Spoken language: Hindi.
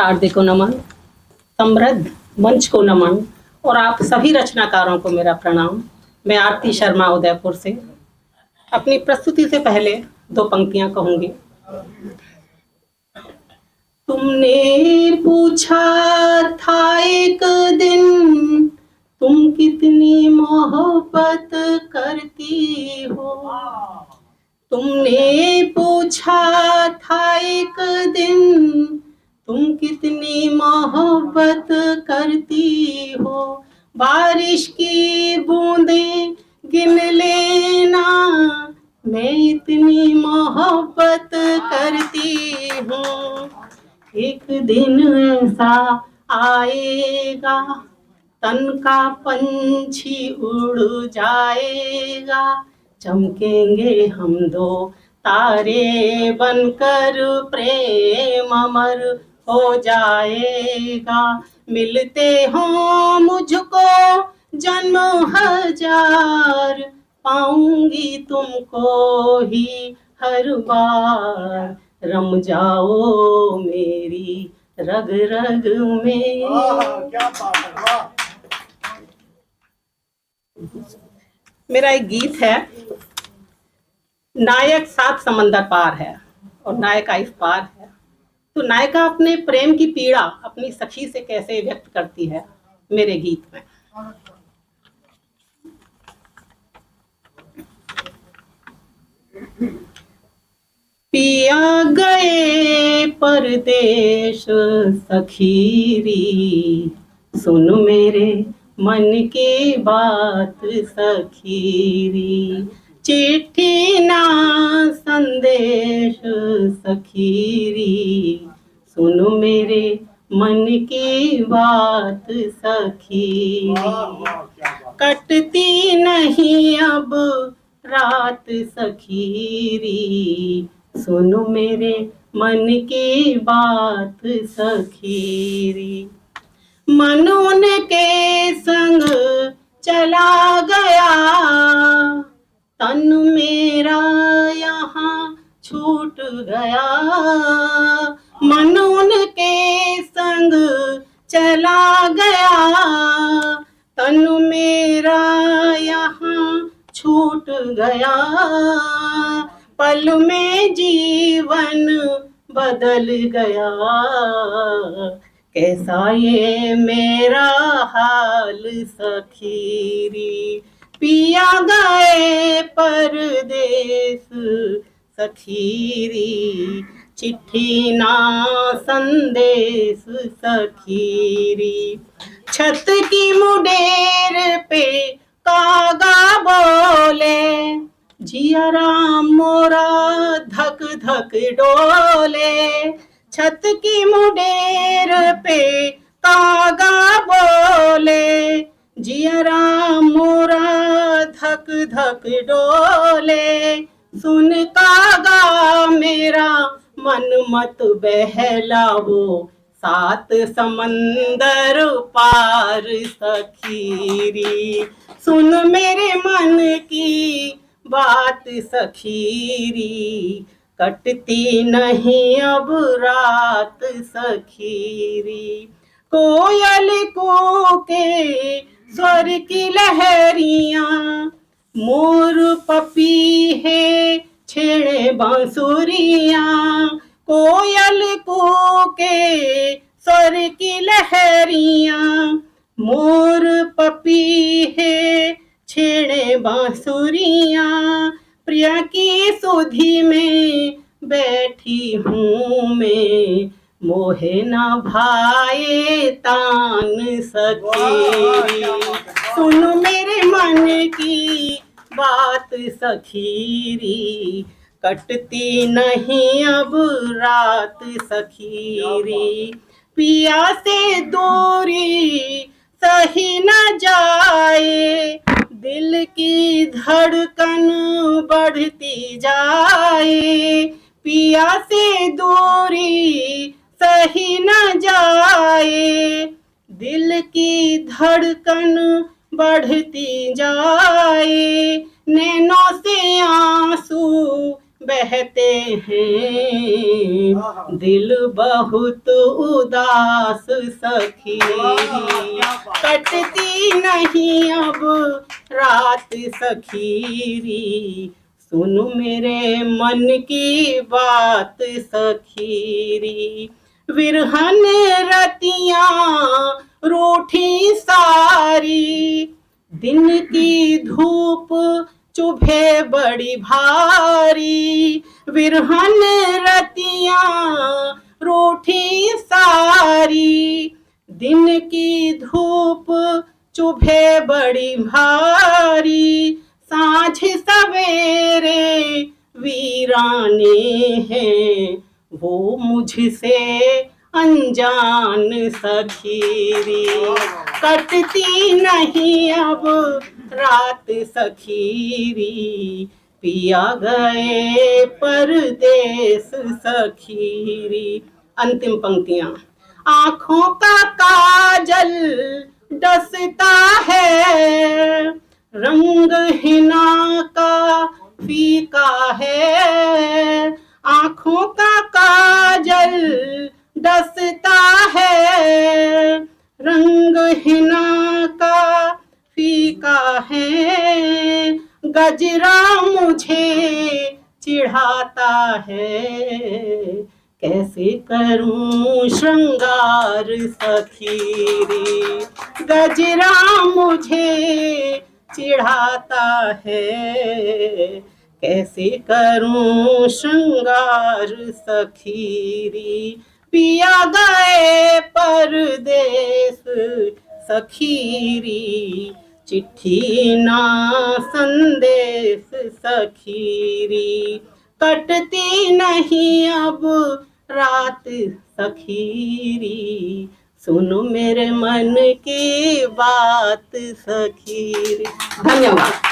शारदे को नमन, समृद्ध मंच को नमन और आप सभी रचनाकारों को मेरा प्रणाम। मैं आरती शर्मा उदयपुर से अपनी प्रस्तुति से पहले दो पंक्तियां कहूंगी। तुमने पूछा था एक दिन तुम कितनी मोहब्बत करती हो। तुमने पूछा था एक दिन तुम कितनी मोहब्बत करती हो। बारिश की बूंदें गिन लेना मैं इतनी मोहब्बत करती हूँ। एक दिन ऐसा आएगा तन का पंछी उड़ जाएगा। चमकेंगे हम दो तारे बनकर प्रेम अमर हो जाएगा। मिलते हो मुझको जन्म हजार पाऊंगी तुमको ही हर बार। रम जाओ मेरी रग रग में। क्या बात है। मेरा एक गीत है, नायक 7 समंदर पार है और नायिका इस पार है। तो नायिका अपने प्रेम की पीड़ा अपनी सखी से कैसे व्यक्त करती है मेरे गीत में। पिया गए परदेश सखीरी सुन मेरे मन की बात सखीरी। चिट्ठी ना संदेश सखीरी सुन मेरे मन की बात सखीरी। कटती नहीं अब रात सखीरी सुन मेरे मन की बात सखीरी। मन उनके संग चला गया तन मेरा यहाँ छूट गया। मन उनके संग चला गया तन मेरा यहाँ छूट गया। पल में जीवन बदल गया कैसा ये मेरा हाल सखीरी। पिया गए परदेस सखीरी चिट्ठी ना संदेश सखीरी। छत की मुडेर पे कागा बोले जिया राम मोरा धक धक डोले। छत की मुडेर पे कागा बोले जिया राम मोरा धक धक डोले। सुन कागा मेरा मन मत बहलावो 7 समंदर पार सखीरी। सुन मेरे मन की बात सखीरी कटती नहीं अब रात सखीरी। कोयल कूके स्वर की लहरियां मोर पपी है छेड़े बांसुरियां। कोयल कूके स्वर की लहरियां मोर पपी है छेड़े बांसुरियां। प्रिया की सुधि में बैठी हूँ मैं मोहे न भाए तान सखीरी। सुन मेरे मन की बात सखीरी कटती नहीं अब रात सखीरी। पिया से दूरी सही न जाए दिल की धड़कन बढ़ती जाए। पिया से दूरी सही न जाए दिल की धड़कन बढ़ती जाए। नैनों से आंसू बहते हैं, दिल बहुत उदास सखी, कटती नहीं अब रात सखीरी, सुन मेरे मन की बात सखीरी। विरहन रतियां रूठी सारी, दिन की धूप चुभे बड़ी भारी, विरहन रतियां रूठी सारी, दिन की धूप चुभे बड़ी भारी, साँझ सवेरे वीराने हैं, वो मुझसे अनजान सखीरी, कटती नहीं अब रात सखीरी, पिया गए परदेस सखीरी। अंतिम पंक्तियां। आंखों का काजल डसता है, रंग हिना का फीका है, आंखों का काजल डसता है, रंग हिना का फीका है, गजरा मुझे चिढ़ाता है, कैसे करूं श्रृंगार सखीरी, गजरा मुझे चिढ़ाता है, कैसे करूं श्रृंगार सखीरी, पिया गए परदेस सखीरी, चिट्ठी ना संदेश सखीरी, कटती नहीं अब रात सखीरी, सुनो मेरे मन की बात सखीरी। धन्यवाद।